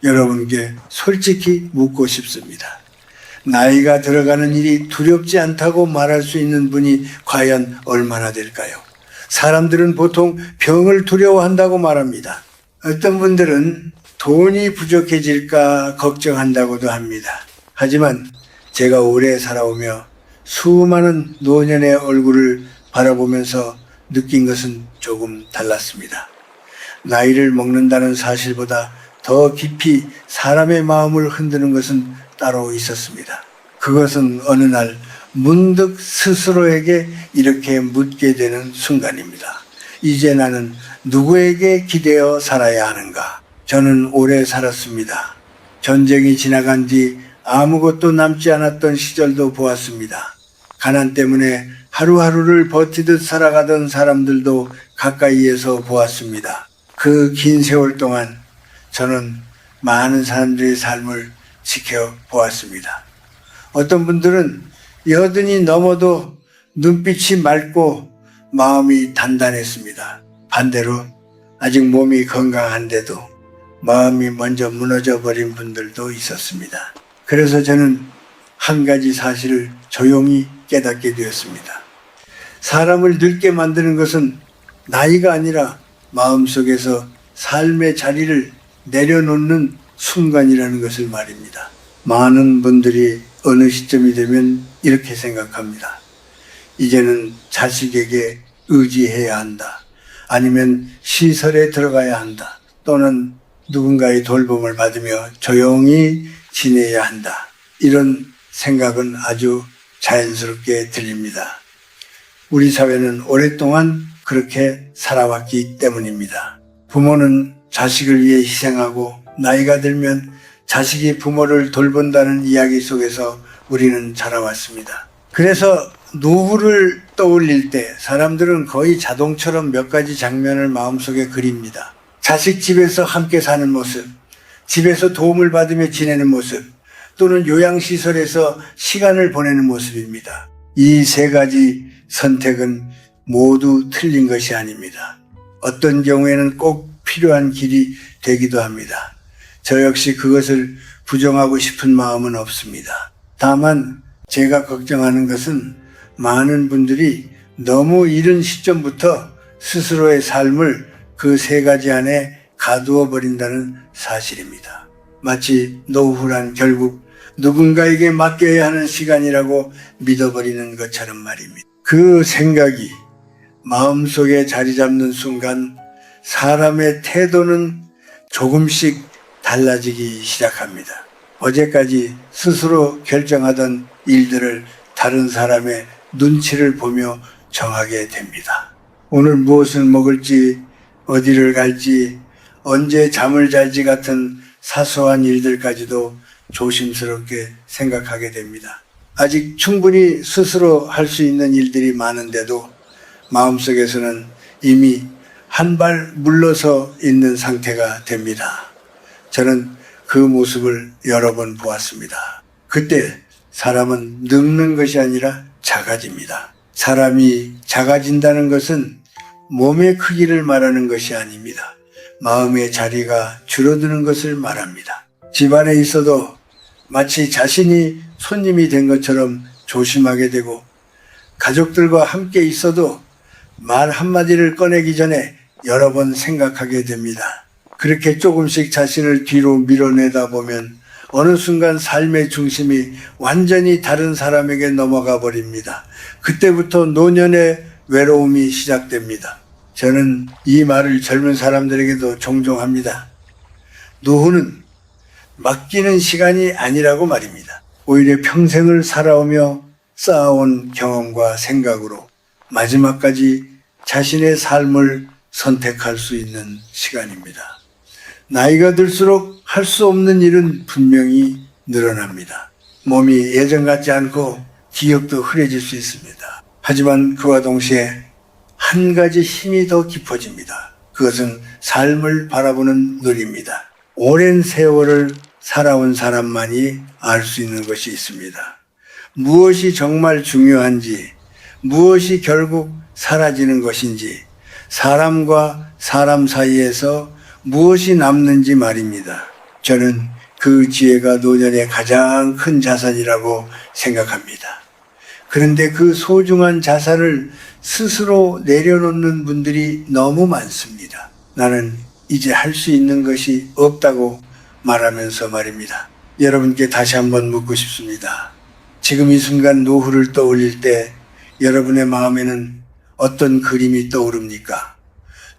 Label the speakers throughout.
Speaker 1: 여러분께 솔직히 묻고 싶습니다. 나이가 들어가는 일이 두렵지 않다고 말할 수 있는 분이 과연 얼마나 될까요? 사람들은 보통 병을 두려워한다고 말합니다. 어떤 분들은 돈이 부족해질까 걱정한다고도 합니다. 하지만 제가 오래 살아오며 수많은 노년의 얼굴을 바라보면서 느낀 것은 조금 달랐습니다. 나이를 먹는다는 사실보다 더 깊이 사람의 마음을 흔드는 것은 따로 있었습니다. 그것은 어느 날 문득 스스로에게 이렇게 묻게 되는 순간입니다. 이제 나는 누구에게 기대어 살아야 하는가? 저는 오래 살았습니다. 전쟁이 지나간 뒤 아무것도 남지 않았던 시절도 보았습니다. 가난 때문에 하루하루를 버티듯 살아가던 사람들도 가까이에서 보았습니다. 그 긴 세월 동안 저는 많은 사람들의 삶을 지켜보았습니다. 어떤 분들은 여든이 넘어도 눈빛이 맑고 마음이 단단했습니다. 반대로 아직 몸이 건강한데도 마음이 먼저 무너져 버린 분들도 있었습니다. 그래서 저는 한 가지 사실을 조용히 깨닫게 되었습니다. 사람을 늙게 만드는 것은 나이가 아니라 마음속에서 삶의 자리를 내려놓는 순간이라는 것을 말입니다. 많은 분들이 어느 시점이 되면 이렇게 생각합니다. 이제는 자식에게 의지해야 한다. 아니면 시설에 들어가야 한다. 또는 누군가의 돌봄을 받으며 조용히 지내야 한다. 이런 생각은 아주 자연스럽게 들립니다. 우리 사회는 오랫동안 그렇게 살아왔기 때문입니다. 부모는 자식을 위해 희생하고 나이가 들면 자식이 부모를 돌본다는 이야기 속에서 우리는 자라왔습니다. 그래서 노후를 떠올릴 때 사람들은 거의 자동처럼 몇 가지 장면을 마음속에 그립니다. 자식 집에서 함께 사는 모습, 집에서 도움을 받으며 지내는 모습, 또는 요양시설에서 시간을 보내는 모습입니다. 이 세 가지 선택은 모두 틀린 것이 아닙니다. 어떤 경우에는 꼭 필요한 길이 되기도 합니다. 저 역시 그것을 부정하고 싶은 마음은 없습니다. 다만 제가 걱정하는 것은 많은 분들이 너무 이른 시점부터 스스로의 삶을 그 세 가지 안에 가두어 버린다는 사실입니다. 마치 노후란 결국 누군가에게 맡겨야 하는 시간이라고 믿어버리는 것처럼 말입니다. 그 생각이 마음속에 자리 잡는 순간 사람의 태도는 조금씩 달라지기 시작합니다. 어제까지 스스로 결정하던 일들을 다른 사람의 눈치를 보며 정하게 됩니다. 오늘 무엇을 먹을지, 어디를 갈지, 언제 잠을 잘지 같은 사소한 일들까지도 조심스럽게 생각하게 됩니다. 아직 충분히 스스로 할 수 있는 일들이 많은데도 마음속에서는 이미 한 발 물러서 있는 상태가 됩니다. 저는 그 모습을 여러 번 보았습니다. 그때 사람은 늙는 것이 아니라 작아집니다. 사람이 작아진다는 것은 몸의 크기를 말하는 것이 아닙니다. 마음의 자리가 줄어드는 것을 말합니다. 집안에 있어도 마치 자신이 손님이 된 것처럼 조심하게 되고, 가족들과 함께 있어도 말 한마디를 꺼내기 전에 여러 번 생각하게 됩니다. 그렇게 조금씩 자신을 뒤로 밀어내다 보면 어느 순간 삶의 중심이 완전히 다른 사람에게 넘어가 버립니다. 그때부터 노년의 외로움이 시작됩니다. 저는 이 말을 젊은 사람들에게도 종종 합니다. 노후는 맡기는 시간이 아니라고 말입니다. 오히려 평생을 살아오며 쌓아온 경험과 생각으로 마지막까지 자신의 삶을 선택할 수 있는 시간입니다. 나이가 들수록 할 수 없는 일은 분명히 늘어납니다. 몸이 예전 같지 않고 기억도 흐려질 수 있습니다. 하지만 그와 동시에 한 가지 힘이 더 깊어집니다. 그것은 삶을 바라보는 눈입니다. 오랜 세월을 살아온 사람만이 알 수 있는 것이 있습니다. 무엇이 정말 중요한지, 무엇이 결국 사라지는 것인지, 사람과 사람 사이에서 무엇이 남는지 말입니다. 저는 그 지혜가 노년의 가장 큰 자산이라고 생각합니다. 그런데 그 소중한 자산을 스스로 내려놓는 분들이 너무 많습니다. 나는 이제 할 수 있는 것이 없다고 말하면서 말입니다. 여러분께 다시 한번 묻고 싶습니다. 지금 이 순간 노후를 떠올릴 때 여러분의 마음에는 어떤 그림이 떠오릅니까?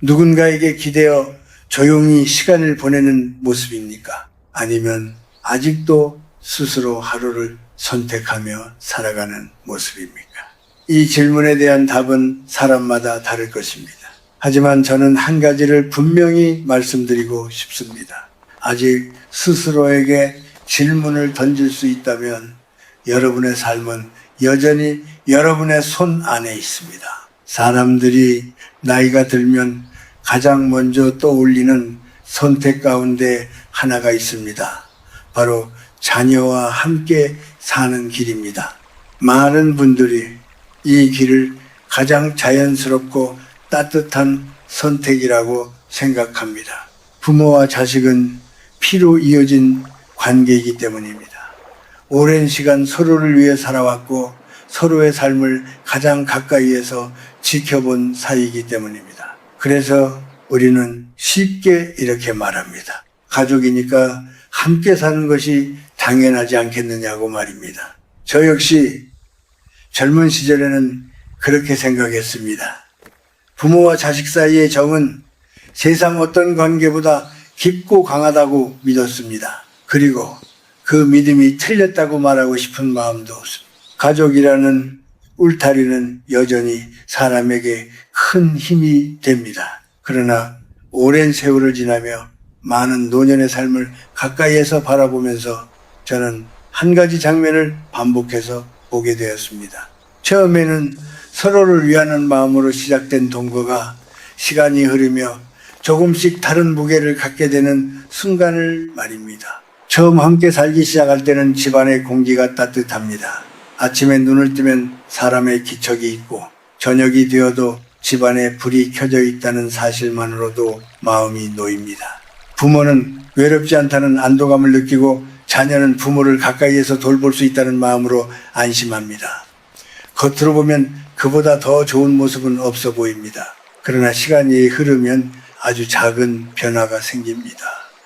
Speaker 1: 누군가에게 기대어 조용히 시간을 보내는 모습입니까? 아니면 아직도 스스로 하루를 선택하며 살아가는 모습입니까? 이 질문에 대한 답은 사람마다 다를 것입니다. 하지만 저는 한 가지를 분명히 말씀드리고 싶습니다. 아직 스스로에게 질문을 던질 수 있다면 여러분의 삶은 여전히 여러분의 손 안에 있습니다. 사람들이 나이가 들면 가장 먼저 떠올리는 선택 가운데 하나가 있습니다. 바로 자녀와 함께 사는 길입니다. 많은 분들이 이 길을 가장 자연스럽고 따뜻한 선택이라고 생각합니다. 부모와 자식은 피로 이어진 관계이기 때문입니다. 오랜 시간 서로를 위해 살아왔고 서로의 삶을 가장 가까이에서 지켜본 사이이기 때문입니다. 그래서 우리는 쉽게 이렇게 말합니다. 가족이니까 함께 사는 것이 당연하지 않겠느냐고 말입니다. 저 역시 젊은 시절에는 그렇게 생각했습니다. 부모와 자식 사이의 정은 세상 어떤 관계보다 깊고 강하다고 믿었습니다. 그리고 그 믿음이 틀렸다고 말하고 싶은 마음도 없습니다. 가족이라는 울타리는 여전히 사람에게 큰 힘이 됩니다. 그러나 오랜 세월을 지나며 많은 노년의 삶을 가까이에서 바라보면서 저는 한 가지 장면을 반복해서 보게 되었습니다. 처음에는 서로를 위하는 마음으로 시작된 동거가 시간이 흐르며 조금씩 다른 무게를 갖게 되는 순간을 말입니다. 처음 함께 살기 시작할 때는 집안의 공기가 따뜻합니다. 아침에 눈을 뜨면 사람의 기척이 있고 저녁이 되어도 집안에 불이 켜져 있다는 사실만으로도 마음이 놓입니다. 부모는 외롭지 않다는 안도감을 느끼고 자녀는 부모를 가까이에서 돌볼 수 있다는 마음으로 안심합니다. 겉으로 보면 그보다 더 좋은 모습은 없어 보입니다. 그러나 시간이 흐르면 아주 작은 변화가 생깁니다.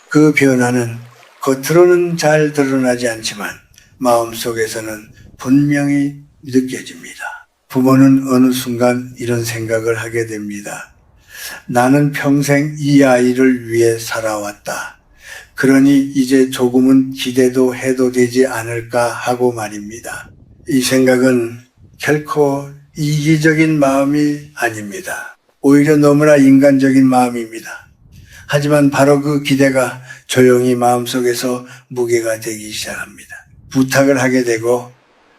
Speaker 1: 그 변화는 겉으로는 잘 드러나지 않지만 마음속에서는 분명히 느껴집니다. 부모는 어느 순간 이런 생각을 하게 됩니다. 나는 평생 이 아이를 위해 살아왔다. 그러니 이제 조금은 기대도 해도 되지 않을까 하고 말입니다. 이 생각은 결코 이기적인 마음이 아닙니다. 오히려 너무나 인간적인 마음입니다. 하지만 바로 그 기대가 조용히 마음속에서 무게가 되기 시작합니다. 부탁을 하게 되고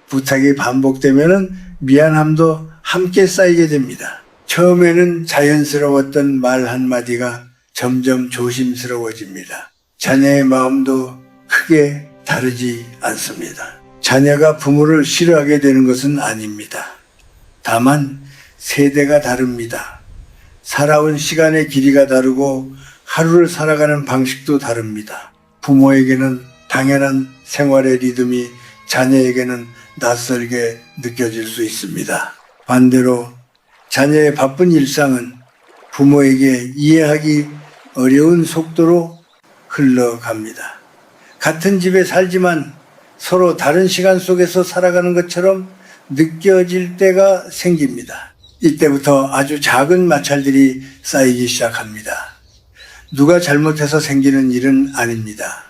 Speaker 1: 부탁이 반복되면은 미안함도 함께 쌓이게 됩니다. 처음에는 자연스러웠던 말 한마디가 점점 조심스러워집니다. 자녀의 마음도 크게 다르지 않습니다. 자녀가 부모를 싫어하게 되는 것은 아닙니다. 다만 세대가 다릅니다. 살아온 시간의 길이가 다르고 하루를 살아가는 방식도 다릅니다. 부모에게는 당연한 생활의 리듬이 자녀에게는 낯설게 느껴질 수 있습니다. 반대로 자녀의 바쁜 일상은 부모에게 이해하기 어려운 속도로 흘러갑니다. 같은 집에 살지만 서로 다른 시간 속에서 살아가는 것처럼 느껴질 때가 생깁니다. 이때부터 아주 작은 마찰들이 쌓이기 시작합니다. 누가 잘못해서 생기는 일은 아닙니다.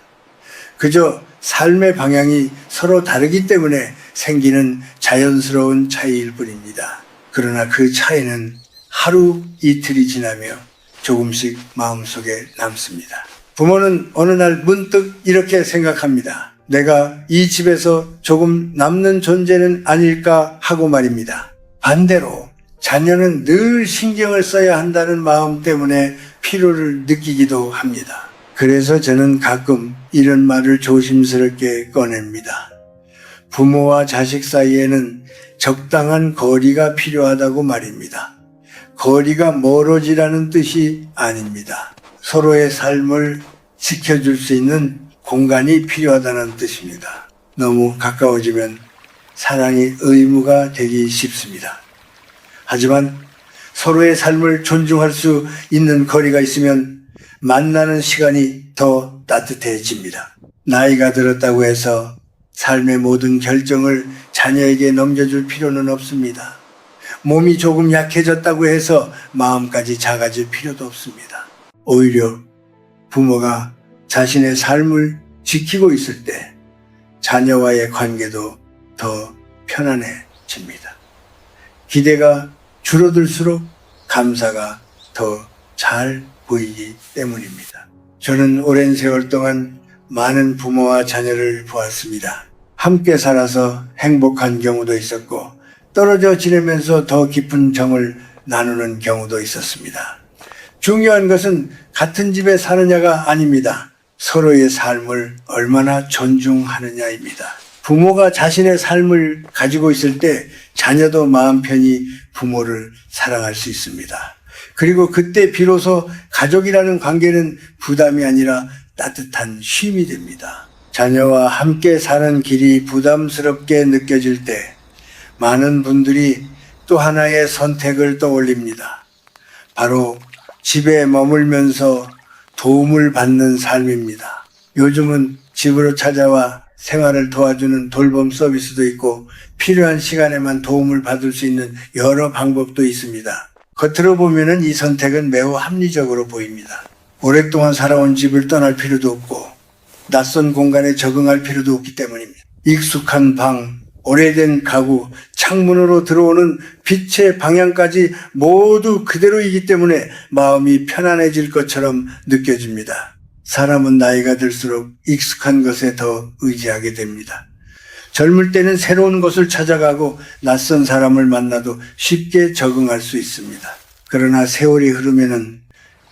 Speaker 1: 그저 삶의 방향이 서로 다르기 때문에 생기는 자연스러운 차이일 뿐입니다. 그러나 그 차이는 하루 이틀이 지나며 조금씩 마음속에 남습니다. 부모는 어느 날 문득 이렇게 생각합니다. 내가 이 집에서 조금 남는 존재는 아닐까 하고 말입니다. 반대로 자녀는 늘 신경을 써야 한다는 마음 때문에 피로를 느끼기도 합니다. 그래서 저는 가끔 이런 말을 조심스럽게 꺼냅니다. 부모와 자식 사이에는 적당한 거리가 필요하다고 말입니다. 거리가 멀어지라는 뜻이 아닙니다. 서로의 삶을 지켜줄 수 있는 공간이 필요하다는 뜻입니다. 너무 가까워지면 사랑이 의무가 되기 쉽습니다. 하지만 서로의 삶을 존중할 수 있는 거리가 있으면 만나는 시간이 더 따뜻해집니다. 나이가 들었다고 해서 삶의 모든 결정을 자녀에게 넘겨줄 필요는 없습니다. 몸이 조금 약해졌다고 해서 마음까지 작아질 필요도 없습니다. 오히려 부모가 자신의 삶을 지키고 있을 때 자녀와의 관계도 더 편안해집니다. 기대가 줄어들수록 감사가 더 잘 보이기 때문입니다. 저는 오랜 세월 동안 많은 부모와 자녀를 보았습니다. 함께 살아서 행복한 경우도 있었고 떨어져 지내면서 더 깊은 정을 나누는 경우도 있었습니다. 중요한 것은 같은 집에 사느냐가 아닙니다. 서로의 삶을 얼마나 존중하느냐입니다. 부모가 자신의 삶을 가지고 있을 때 자녀도 마음 편히 부모를 사랑할 수 있습니다. 그리고 그때 비로소 가족이라는 관계는 부담이 아니라 따뜻한 쉼이 됩니다. 자녀와 함께 사는 길이 부담스럽게 느껴질 때 많은 분들이 또 하나의 선택을 떠올립니다. 바로 집에 머물면서 도움을 받는 삶입니다. 요즘은 집으로 찾아와 생활을 도와주는 돌봄 서비스도 있고 필요한 시간에만 도움을 받을 수 있는 여러 방법도 있습니다. 겉으로 보면은 이 선택은 매우 합리적으로 보입니다. 오랫동안 살아온 집을 떠날 필요도 없고 낯선 공간에 적응할 필요도 없기 때문입니다. 익숙한 방, 오래된 가구, 창문으로 들어오는 빛의 방향까지 모두 그대로이기 때문에 마음이 편안해질 것처럼 느껴집니다. 사람은 나이가 들수록 익숙한 것에 더 의지하게 됩니다. 젊을 때는 새로운 곳을 찾아가고 낯선 사람을 만나도 쉽게 적응할 수 있습니다. 그러나 세월이 흐르면은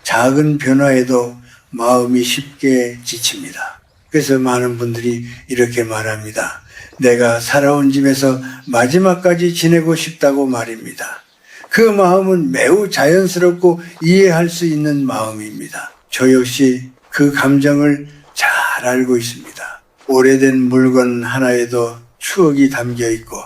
Speaker 1: 작은 변화에도 마음이 쉽게 지칩니다. 그래서 많은 분들이 이렇게 말합니다. 내가 살아온 집에서 마지막까지 지내고 싶다고 말입니다. 그 마음은 매우 자연스럽고 이해할 수 있는 마음입니다. 저 역시 그 감정을 잘 알고 있습니다. 오래된 물건 하나에도 추억이 담겨 있고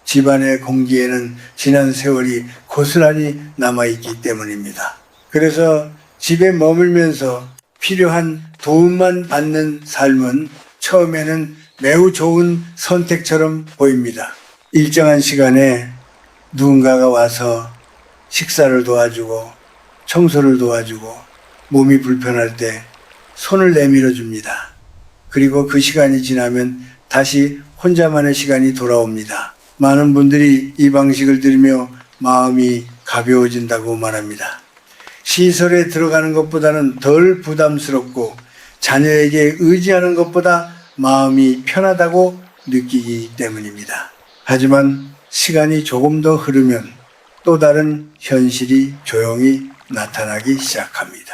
Speaker 1: 집안의 공기에는 지난 세월이 고스란히 남아있기 때문입니다. 그래서 집에 머물면서 필요한 도움만 받는 삶은 처음에는 매우 좋은 선택처럼 보입니다. 일정한 시간에 누군가가 와서 식사를 도와주고 청소를 도와주고 몸이 불편할 때 손을 내밀어 줍니다. 그리고 그 시간이 지나면 다시 혼자만의 시간이 돌아옵니다. 많은 분들이 이 방식을 들으며 마음이 가벼워진다고 말합니다. 시설에 들어가는 것보다는 덜 부담스럽고 자녀에게 의지하는 것보다 마음이 편하다고 느끼기 때문입니다. 하지만 시간이 조금 더 흐르면 또 다른 현실이 조용히 나타나기 시작합니다.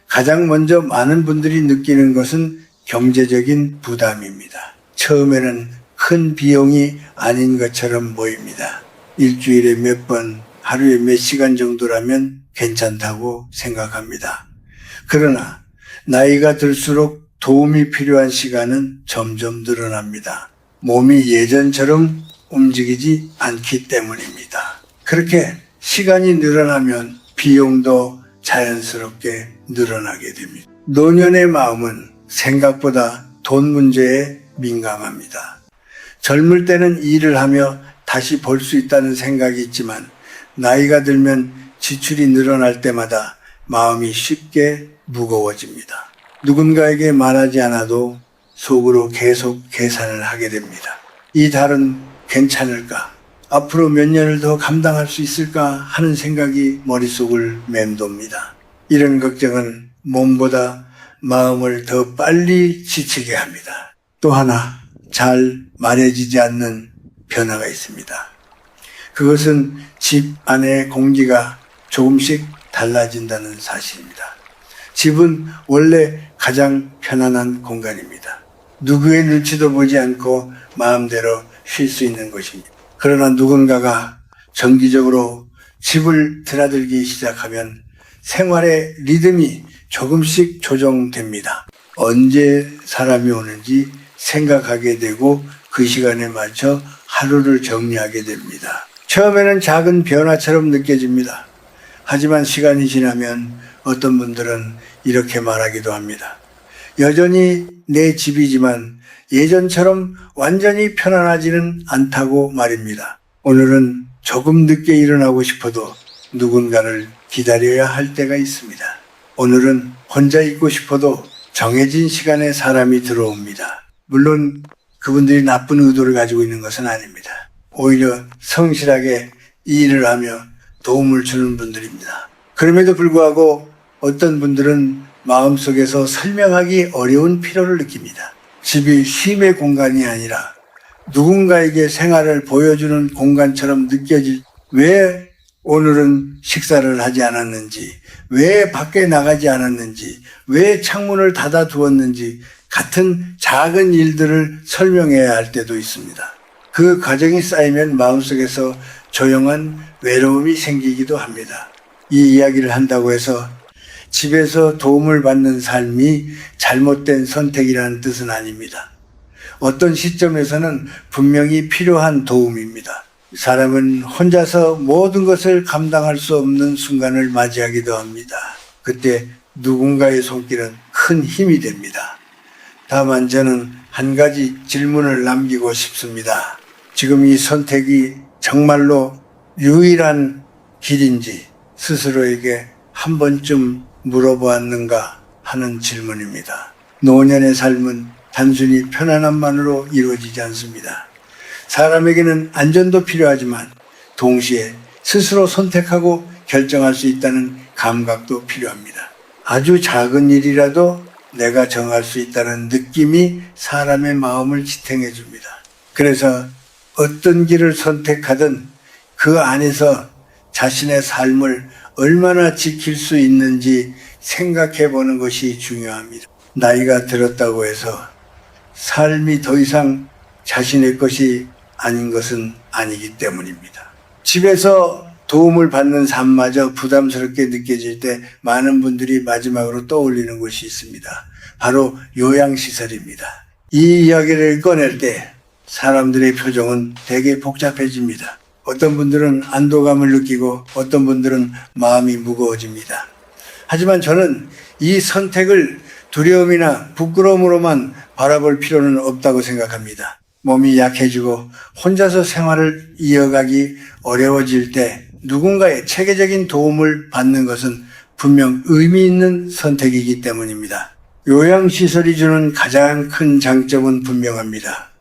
Speaker 1: 가장 먼저 많은 분들이 느끼는 것은 경제적인 부담입니다. 처음에는 큰 비용이 아닌 것처럼 보입니다. 일주일에 몇 번, 하루에 몇 시간 정도라면 괜찮다고 생각합니다. 그러나 나이가 들수록 도움이 필요한 시간은 점점 늘어납니다. 몸이 예전처럼 움직이지 않기 때문입니다. 그렇게 시간이 늘어나면 비용도 자연스럽게 늘어나게 됩니다. 노년의 마음은 생각보다 돈 문제에 민감합니다. 젊을 때는 일을 하며 다시 벌 수 있다는 생각이 있지만 나이가 들면 지출이 늘어날 때마다 마음이 쉽게 무거워집니다. 누군가에게 말하지 않아도 속으로 계속 계산을 하게 됩니다. 이 달은 괜찮을까? 앞으로 몇 년을 더 감당할 수 있을까 하는 생각이 머릿속을 맴돕니다. 이런 걱정은 몸보다 마음을 더 빨리 지치게 합니다. 또 하나 잘 말해지지 않는 변화가 있습니다. 그것은 집 안의 공기가 조금씩 달라진다는 사실입니다. 집은 원래 가장 편안한 공간입니다. 누구의 눈치도 보지 않고 마음대로 쉴 수 있는 곳입니다. 그러나 누군가가 정기적으로 집을 드나들기 시작하면 생활의 리듬이 조금씩 조정됩니다. 언제 사람이 오는지 생각하게 되고 그 시간에 맞춰 하루를 정리하게 됩니다. 처음에는 작은 변화처럼 느껴집니다. 하지만 시간이 지나면 어떤 분들은 이렇게 말하기도 합니다. 여전히 내 집이지만 예전처럼 완전히 편안하지는 않다고 말입니다. 오늘은 조금 늦게 일어나고 싶어도 누군가를 기다려야 할 때가 있습니다. 오늘은 혼자 있고 싶어도 정해진 시간에 사람이 들어옵니다. 물론 그분들이 나쁜 의도를 가지고 있는 것은 아닙니다. 오히려 성실하게 일을 하며 도움을 주는 분들입니다. 그럼에도 불구하고 어떤 분들은 마음속에서 설명하기 어려운 피로를 느낍니다. 집이 쉼의 공간이 아니라 누군가에게 생활을 보여주는 공간처럼 왜 오늘은 식사를 하지 않았는지, 왜 밖에 나가지 않았는지, 왜 창문을 닫아 두었는지 같은 작은 일들을 설명해야 할 때도 있습니다. 그 과정이 쌓이면 마음속에서 조용한 외로움이 생기기도 합니다. 이 이야기를 한다고 해서 집에서 도움을 받는 삶이 잘못된 선택이라는 뜻은 아닙니다. 어떤 시점에서는 분명히 필요한 도움입니다. 사람은 혼자서 모든 것을 감당할 수 없는 순간을 맞이하기도 합니다. 그때 누군가의 손길은 큰 힘이 됩니다. 다만 저는 한 가지 질문을 남기고 싶습니다. 지금 이 선택이 정말로 유일한 길인지 스스로에게 한 번쯤 물어보았는가 하는 질문입니다. 노년의 삶은 단순히 편안함만으로 이루어지지 않습니다. 사람에게는 안전도 필요하지만 동시에 스스로 선택하고 결정할 수 있다는 감각도 필요합니다. 아주 작은 일이라도 내가 정할 수 있다는 느낌이 사람의 마음을 지탱해 줍니다. 그래서 어떤 길을 선택하든 그 안에서 자신의 삶을 얼마나 지킬 수 있는지 생각해 보는 것이 중요합니다. 나이가 들었다고 해서 삶이 더 이상 자신의 것이 아닌 것은 아니기 때문입니다. 집에서 도움을 받는 삶마저 부담스럽게 느껴질 때 많은 분들이 마지막으로 떠올리는 것이 있습니다. 바로 요양시설입니다. 이 이야기를 꺼낼 때 사람들의 표정은 되게 복잡해집니다. 어떤 분들은 안도감을 느끼고 어떤 분들은 마음이 무거워집니다. 하지만 저는 이 선택을 두려움이나 부끄러움으로만 바라볼 필요는 없다고 생각합니다. 몸이 약해지고 혼자서 생활을 이어가기 어려워질 때 누군가의 체계적인 도움을 받는 것은 분명 의미 있는 선택이기 때문입니다. 요양시설이 주는 가장 큰 장점은 분명합니다.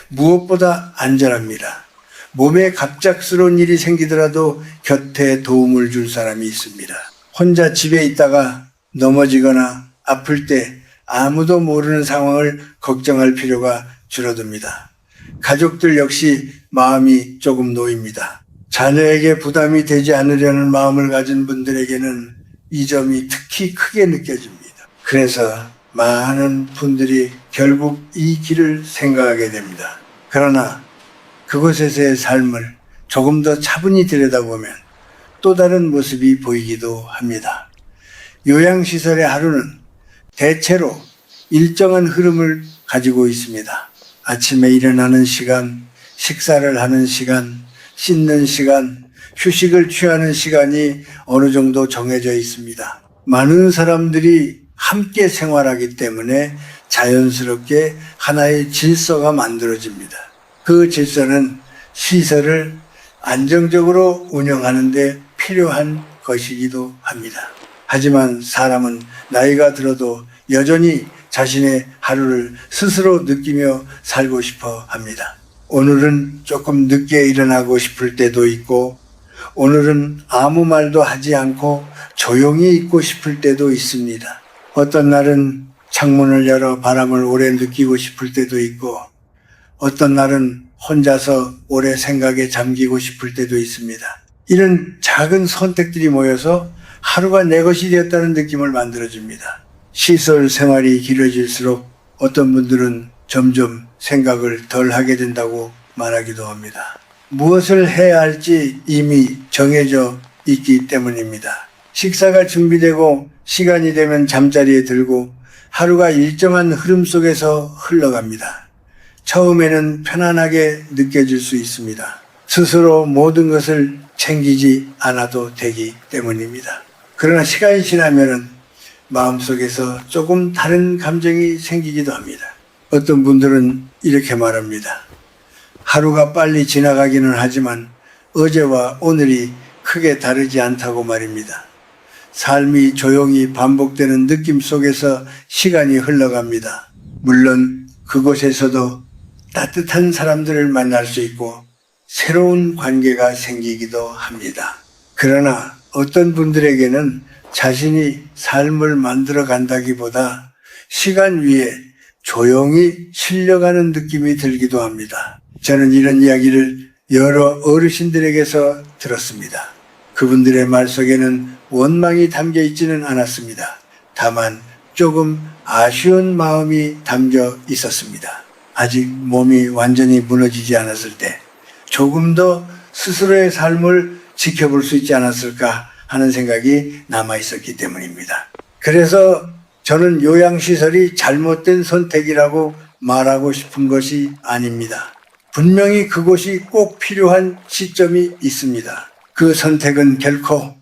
Speaker 1: 무엇보다 안전합니다. 몸에 갑작스러운 일이 생기더라도 곁에 도움을 줄 사람이 있습니다. 혼자 집에 있다가 넘어지거나 아플 때 아무도 모르는 상황을 걱정할 필요가 줄어듭니다. 가족들 역시 마음이 조금 놓입니다. 자녀에게 부담이 되지 않으려는 마음을 가진 분들에게는 이 점이 특히 크게 느껴집니다. 그래서 많은 분들이 결국 이 길을 생각하게 됩니다. 그러나 그곳에서의 삶을 조금 더 차분히 들여다보면 또 다른 모습이 보이기도 합니다. 요양시설의 하루는 대체로 일정한 흐름을 가지고 있습니다. 아침에 일어나는 시간, 식사를 하는 시간, 씻는 시간, 휴식을 취하는 시간이 어느 정도 정해져 있습니다. 많은 사람들이 함께 생활하기 때문에 자연스럽게 하나의 질서가 만들어집니다. 그 질서는 시설을 안정적으로 운영하는 데 필요한 것이기도 합니다. 하지만 사람은 나이가 들어도 여전히 자신의 하루를 스스로 느끼며 살고 싶어 합니다. 오늘은 조금 늦게 일어나고 싶을 때도 있고, 오늘은 아무 말도 하지 않고 조용히 있고 싶을 때도 있습니다. 어떤 날은 창문을 열어 바람을 오래 느끼고 싶을 때도 있고, 어떤 날은 혼자서 오래 생각에 잠기고 싶을 때도 있습니다. 이런 작은 선택들이 모여서 하루가 내 것이 되었다는 느낌을 만들어줍니다. 시설 생활이 길어질수록 어떤 분들은 점점 생각을 덜 하게 된다고 말하기도 합니다. 무엇을 해야 할지 이미 정해져 있기 때문입니다. 식사가 준비되고 시간이 되면 잠자리에 들고 하루가 일정한 흐름 속에서 흘러갑니다. 처음에는 편안하게 느껴질 수 있습니다. 스스로 모든 것을 챙기지 않아도 되기 때문입니다. 그러나 시간이 지나면은 마음속에서 조금 다른 감정이 생기기도 합니다. 어떤 분들은 이렇게 말합니다. 하루가 빨리 지나가기는 하지만 어제와 오늘이 크게 다르지 않다고 말입니다. 삶이 조용히 반복되는 느낌 속에서 시간이 흘러갑니다. 물론 그곳에서도 따뜻한 사람들을 만날 수 있고 새로운 관계가 생기기도 합니다. 그러나 어떤 분들에게는 자신이 삶을 만들어 간다기보다 시간 위에 조용히 실려가는 느낌이 들기도 합니다. 저는 이런 이야기를 여러 어르신들에게서 들었습니다. 그분들의 말 속에는 원망이 담겨 있지는 않았습니다. 다만 조금 아쉬운 마음이 담겨 있었습니다. 아직 몸이 완전히 무너지지 않았을 때 조금 더 스스로의 삶을 지켜볼 수 있지 않았을까 하는 생각이 남아 있었기 때문입니다. 그래서 저는 요양시설이 잘못된 선택이라고 말하고 싶은 것이 아닙니다. 분명히 그곳이 꼭 필요한 시점이 있습니다. 그 선택은 결코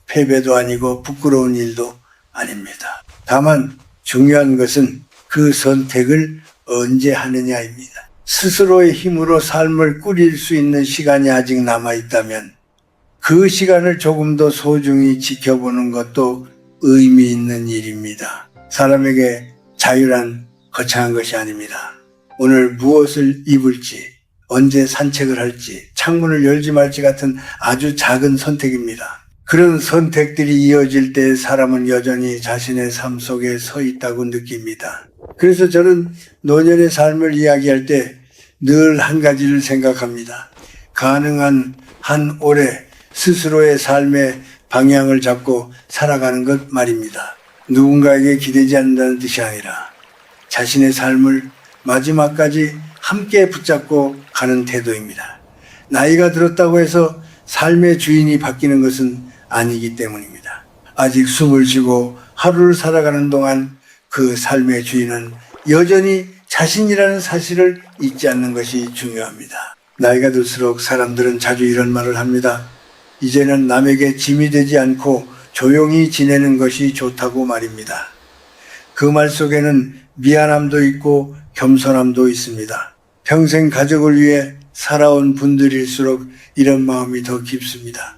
Speaker 1: 패배도 아니고 부끄러운 일도 아닙니다. 다만 중요한 것은 그 선택을 언제 하느냐입니다. 스스로의 힘으로 삶을 꾸릴 수 있는 시간이 아직 남아 있다면 그 시간을 조금 더 소중히 지켜보는 것도 의미 있는 일입니다. 사람에게 자유란 거창한 것이 아닙니다. 오늘 무엇을 입을지, 언제 산책을 할지, 창문을 열지 말지 같은 아주 작은 선택입니다. 그런 선택들이 이어질 때 사람은 여전히 자신의 삶 속에 서 있다고 느낍니다. 그래서 저는 노년의 삶을 이야기할 때 늘 한 가지를 생각합니다. 가능한 한 올해 스스로의 삶의 방향을 잡고 살아가는 것 말입니다. 누군가에게 기대지 않는다는 뜻이 아니라 자신의 삶을 마지막까지 함께 붙잡고 가는 태도입니다. 나이가 들었다고 해서 삶의 주인이 바뀌는 것은 아니기 때문입니다. 아직 숨을 쉬고 하루를 살아가는 동안 그 삶의 주인은 여전히 자신이라는 사실을 잊지 않는 것이 중요합니다. 나이가 들수록 사람들은 자주 이런 말을 합니다. 이제는 남에게 짐이 되지 않고 조용히 지내는 것이 좋다고 말입니다. 그 말 속에는 미안함도 있고 겸손함도 있습니다. 평생 가족을 위해 살아온 분들일수록 이런 마음이 더 깊습니다.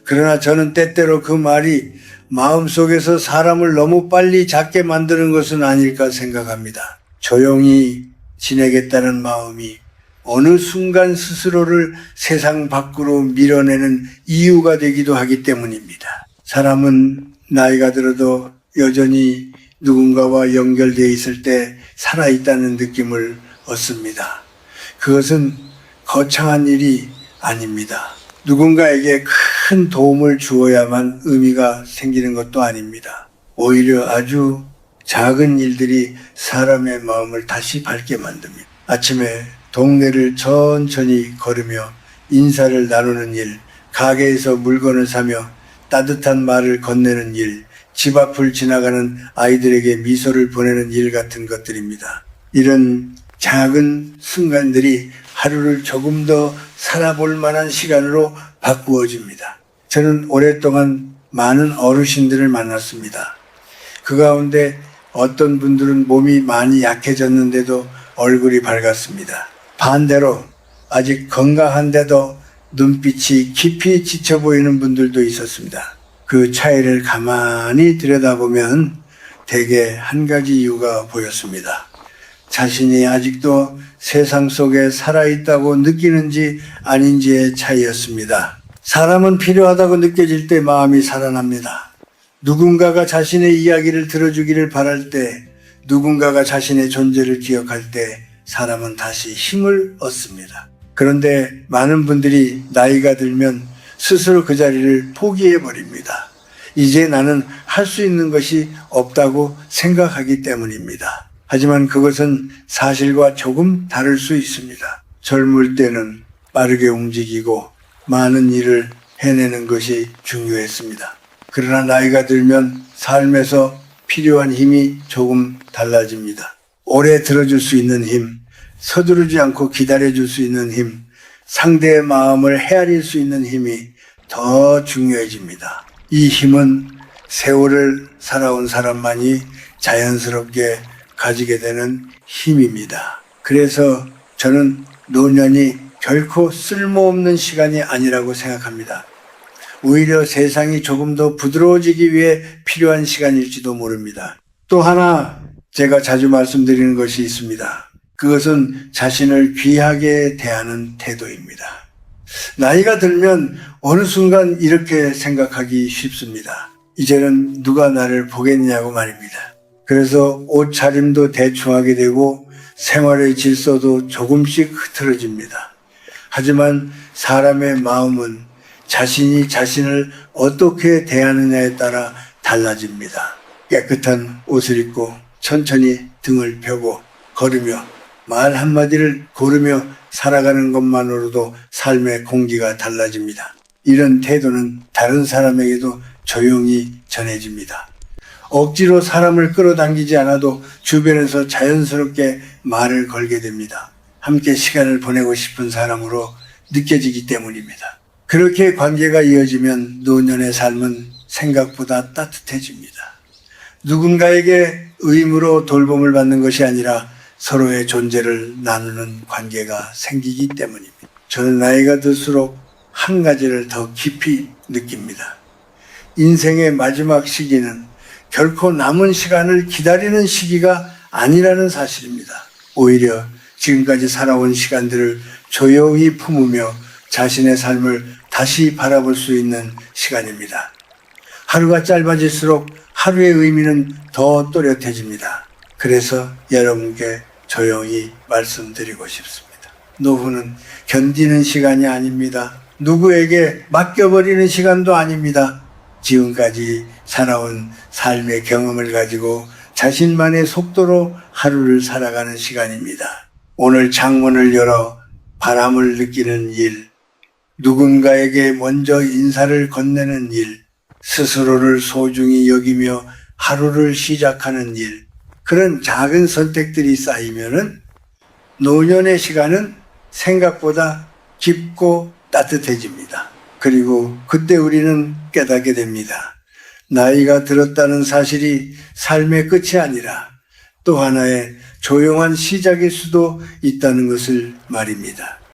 Speaker 1: 그러나 저는 때때로 그 말이 마음속에서 사람을 너무 빨리 작게 만드는 것은 아닐까 생각합니다. 조용히 지내겠다는 마음이 어느 순간 스스로를 세상 밖으로 밀어내는 이유가 되기도 하기 때문입니다. 사람은 나이가 들어도 여전히 누군가와 연결되어 있을 때 살아있다는 느낌을 얻습니다. 그것은 거창한 일이 아닙니다. 누군가에게 큰 도움을 주어야만 의미가 생기는 것도 아닙니다. 오히려 아주 작은 일들이 사람의 마음을 다시 밝게 만듭니다. 아침에 동네를 천천히 걸으며 인사를 나누는 일, 가게에서 물건을 사며 따뜻한 말을 건네는 일, 집 앞을 지나가는 아이들에게 미소를 보내는 일 같은 것들입니다. 이런 작은 순간들이 하루를 조금 더 살아볼 만한 시간으로 바꾸어집니다. 저는 오랫동안 많은 어르신들을 만났습니다. 그 가운데 어떤 분들은 몸이 많이 약해졌는데도 얼굴이 밝았습니다. 반대로 아직 건강한데도 눈빛이 깊이 지쳐 보이는 분들도 있었습니다. 그 차이를 가만히 들여다보면 대개 한 가지 이유가 보였습니다. 자신이 아직도 세상 속에 살아있다고 느끼는지 아닌지의 차이였습니다. 사람은 필요하다고 느껴질 때 마음이 살아납니다. 누군가가 자신의 이야기를 들어주기를 바랄 때, 누군가가 자신의 존재를 기억할 때 사람은 다시 힘을 얻습니다. 그런데 많은 분들이 나이가 들면 스스로 그 자리를 포기해버립니다. 이제 나는 할 수 있는 것이 없다고 생각하기 때문입니다. 하지만 그것은 사실과 조금 다를 수 있습니다. 젊을 때는 빠르게 움직이고 많은 일을 해내는 것이 중요했습니다. 그러나 나이가 들면 삶에서 필요한 힘이 조금 달라집니다. 오래 들어줄 수 있는 힘, 서두르지 않고 기다려줄 수 있는 힘, 상대의 마음을 헤아릴 수 있는 힘이 더 중요해집니다. 이 힘은 세월을 살아온 사람만이 자연스럽게 가지게 되는 힘입니다. 그래서 저는 노년이 결코 쓸모없는 시간이 아니라고 생각합니다. 오히려 세상이 조금 더 부드러워지기 위해 필요한 시간일지도 모릅니다. 또 하나 제가 자주 말씀드리는 것이 있습니다. 그것은 자신을 귀하게 대하는 태도입니다. 나이가 들면 어느 순간 이렇게 생각하기 쉽습니다. 이제는 누가 나를 보겠냐고 말입니다. 그래서 옷차림도 대충 하게 되고 생활의 질서도 조금씩 흐트러집니다. 하지만 사람의 마음은 자신이 자신을 어떻게 대하느냐에 따라 달라집니다. 깨끗한 옷을 입고 천천히 등을 펴고 걸으며 말 한마디를 고르며 살아가는 것만으로도 삶의 공기가 달라집니다. 이런 태도는 다른 사람에게도 조용히 전해집니다. 억지로 사람을 끌어당기지 않아도 주변에서 자연스럽게 말을 걸게 됩니다. 함께 시간을 보내고 싶은 사람으로 느껴지기 때문입니다. 그렇게 관계가 이어지면 노년의 삶은 생각보다 따뜻해집니다. 누군가에게 의무로 돌봄을 받는 것이 아니라 서로의 존재를 나누는 관계가 생기기 때문입니다. 저는 나이가 들수록 한 가지를 더 깊이 느낍니다. 인생의 마지막 시기는 결코 남은 시간을 기다리는 시기가 아니라는 사실입니다. 오히려 지금까지 살아온 시간들을 조용히 품으며 자신의 삶을 다시 바라볼 수 있는 시간입니다. 하루가 짧아질수록 하루의 의미는 더 또렷해집니다. 그래서 여러분께 조용히 말씀드리고 싶습니다. 노후는 견디는 시간이 아닙니다. 누구에게 맡겨버리는 시간도 아닙니다. 지금까지 살아온 삶의 경험을 가지고 자신만의 속도로 하루를 살아가는 시간입니다. 오늘 창문을 열어 바람을 느끼는 일, 누군가에게 먼저 인사를 건네는 일, 스스로를 소중히 여기며 하루를 시작하는 일, 그런 작은 선택들이 쌓이면은 노년의 시간은 생각보다 깊고 따뜻해집니다. 그리고 그때 우리는 깨닫게 됩니다. 나이가 들었다는 사실이 삶의 끝이 아니라 또 하나의 조용한 시작일 수도 있다는 것을 말입니다.